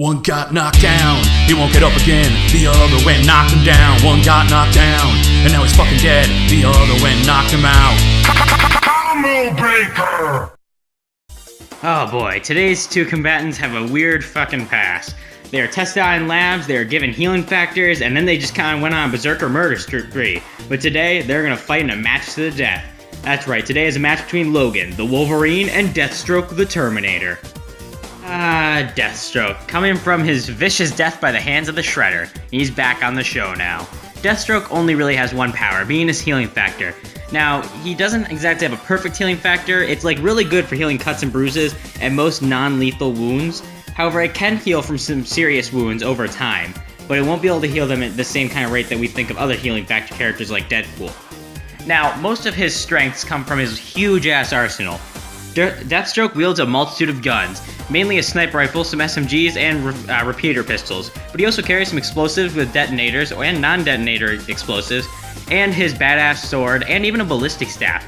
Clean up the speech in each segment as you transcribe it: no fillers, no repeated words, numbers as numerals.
One got knocked down, he won't get up again. The other went knocked him down. One got knocked down, and now he's fucking dead. The other went knocked him out. Combo breaker! Oh boy, today's two combatants have a weird fucking past. They are tested out in labs, they are given healing factors, and then they just kinda went on a berserker murder spree. But today, they're gonna fight in a match to the death. That's right, today is a match between Logan, the Wolverine, and Deathstroke, the Terminator. Deathstroke. Coming from his vicious death by the hands of the Shredder, he's back on the show now. Deathstroke only really has one power, being his healing factor. Now, he doesn't exactly have a perfect healing factor. It's like really good for healing cuts and bruises and most non-lethal wounds. However, it can heal from some serious wounds over time, but it won't be able to heal them at the same kind of rate that we think of other healing factor characters like Deadpool. Now, most of his strengths come from his huge-ass arsenal. Deathstroke wields a multitude of guns, mainly a sniper rifle, some SMGs, and repeater pistols, but he also carries some explosives with detonators and non-detonator explosives, and his badass sword, and even a ballistic staff.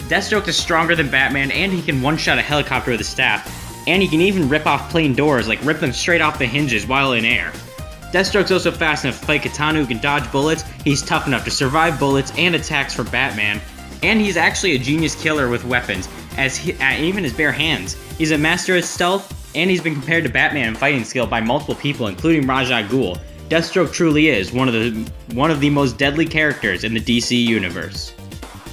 Deathstroke is stronger than Batman, and he can one-shot a helicopter with a staff, and he can even rip off plane doors, like rip them straight off the hinges while in air. Deathstroke's also fast enough to fight Katana, who can dodge bullets, he's tough enough to survive bullets and attacks from Batman, and he's actually a genius killer with weapons, even his bare hands. He's a master of stealth, and he's been compared to Batman in fighting skill by multiple people, including Ra's al Ghul. Deathstroke truly is one of the most deadly characters in the DC universe.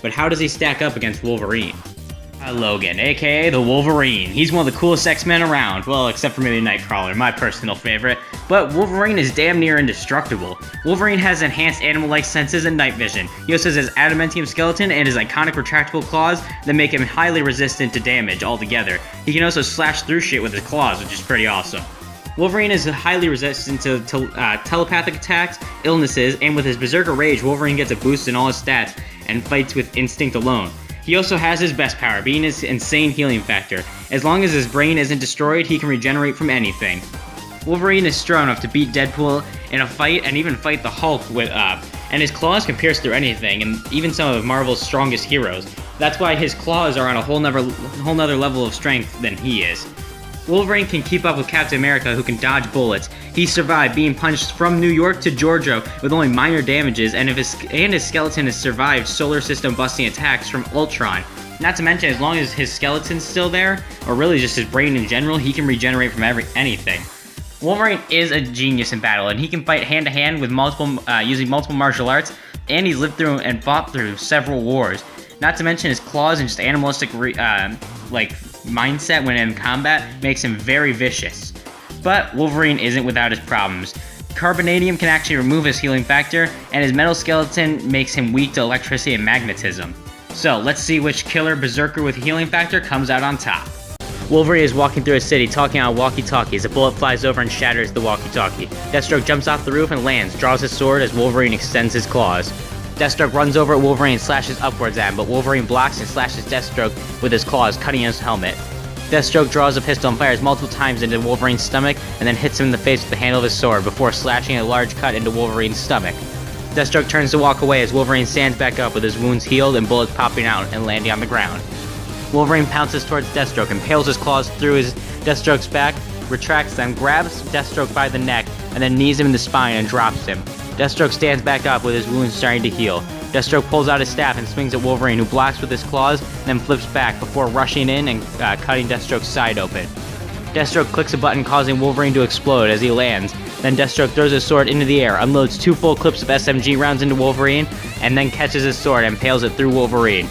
But how does he stack up against Wolverine? Logan, aka the Wolverine. He's one of the coolest X-Men around, well, except for maybe Nightcrawler, my personal favorite. But Wolverine is damn near indestructible. Wolverine has enhanced animal-like senses and night vision. He also has his adamantium skeleton and his iconic retractable claws that make him highly resistant to damage altogether. He can also slash through shit with his claws, which is pretty awesome. Wolverine is highly resistant to telepathic attacks, illnesses, and with his Berserker Rage, Wolverine gets a boost in all his stats and fights with instinct alone. He also has his best power, being his insane healing factor. As long as his brain isn't destroyed, he can regenerate from anything. Wolverine is strong enough to beat Deadpool in a fight and even fight the Hulk and his claws can pierce through anything, and even some of Marvel's strongest heroes. That's why his claws are on a whole nother level of strength than he is. Wolverine can keep up with Captain America, who can dodge bullets. He survived being punched from New York to Georgia with only minor damages, and his skeleton has survived solar system busting attacks from Ultron. Not to mention, as long as his skeleton's still there, or really just his brain in general, he can regenerate from anything. Wolverine is a genius in battle, and he can fight hand-to-hand with using multiple martial arts, and he's lived through and fought through several wars. Not to mention his claws and just animalistic mindset when in combat makes him very vicious. But Wolverine isn't without his problems. Carbonadium can actually remove his healing factor, and his metal skeleton makes him weak to electricity and magnetism. So let's see which killer berserker with healing factor comes out on top. Wolverine is walking through a city talking on walkie-talkies. A bullet flies over and shatters the walkie-talkie. Deathstroke jumps off the roof and lands, draws his sword as Wolverine extends his claws. Deathstroke runs over at Wolverine and slashes upwards at him, but Wolverine blocks and slashes Deathstroke with his claws, cutting his helmet. Deathstroke draws a pistol and fires multiple times into Wolverine's stomach, and then hits him in the face with the handle of his sword before slashing a large cut into Wolverine's stomach. Deathstroke turns to walk away as Wolverine stands back up with his wounds healed and bullets popping out and landing on the ground. Wolverine pounces towards Deathstroke, impales his claws through Deathstroke's back, retracts them, grabs Deathstroke by the neck, and then knees him in the spine and drops him. Deathstroke stands back up with his wounds starting to heal. Deathstroke pulls out his staff and swings at Wolverine, who blocks with his claws, then flips back before rushing in and cutting Deathstroke's side open. Deathstroke clicks a button, causing Wolverine to explode as he lands. Then Deathstroke throws his sword into the air, unloads 2 full clips of SMG rounds into Wolverine, and then catches his sword and impales it through Wolverine.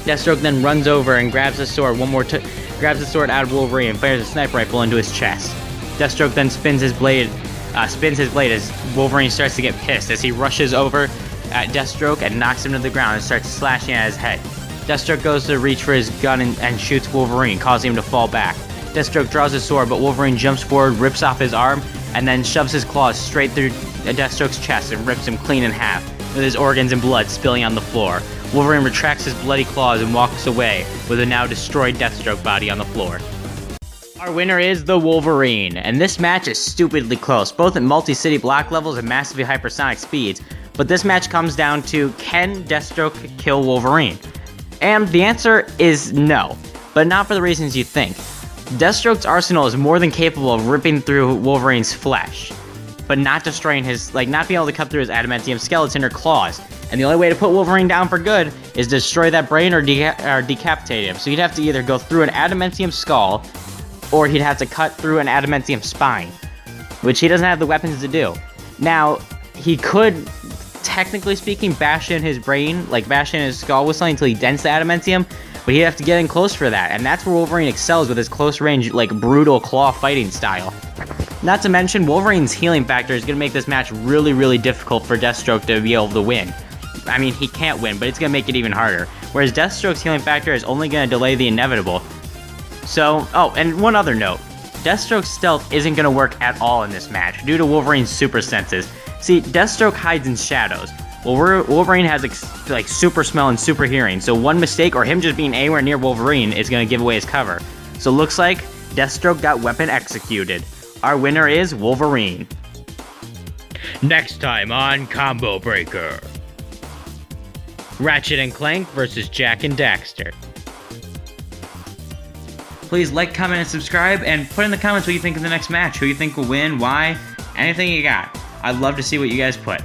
Deathstroke then runs over and grabs the sword out of Wolverine and fires a sniper rifle into his chest. Deathstroke then spins his blade as Wolverine starts to get pissed as he rushes over at Deathstroke and knocks him to the ground and starts slashing at his head. Deathstroke goes to reach for his gun and shoots Wolverine, causing him to fall back. Deathstroke draws his sword, but Wolverine jumps forward, rips off his arm, and then shoves his claws straight through Deathstroke's chest and rips him clean in half, with his organs and blood spilling on the floor. Wolverine retracts his bloody claws and walks away, with a now destroyed Deathstroke body on the floor. Our winner is the Wolverine, and this match is stupidly close, both at multi-city block levels and massively hypersonic speeds, but this match comes down to, can Deathstroke kill Wolverine? And the answer is no, but not for the reasons you think. Deathstroke's arsenal is more than capable of ripping through Wolverine's flesh, but not destroying his, not being able to cut through his adamantium skeleton or claws. And the only way to put Wolverine down for good is destroy that brain or decapitate him. So he'd have to either go through an adamantium skull, or he'd have to cut through an adamantium spine, which he doesn't have the weapons to do. Now, he could, technically speaking, bash in his brain, bash in his skull with something until he dents the adamantium, but he'd have to get in close for that, and that's where Wolverine excels with his close range, brutal claw fighting style. Not to mention, Wolverine's healing factor is going to make this match really, really difficult for Deathstroke to be able to win. I mean, he can't win, but it's going to make it even harder. Whereas Deathstroke's healing factor is only going to delay the inevitable. So, and one other note. Deathstroke's stealth isn't going to work at all in this match, due to Wolverine's super senses. See, Deathstroke hides in shadows. Well, Wolverine has super smell and super hearing, so one mistake or him just being anywhere near Wolverine is going to give away his cover. So looks like Deathstroke got weapon executed. Our winner is Wolverine. Next time on Combo Breaker. Ratchet and Clank versus Jak and Daxter. Please like, comment, and subscribe, and put in the comments what you think of the next match, who you think will win, why, anything you got. I'd love to see what you guys put.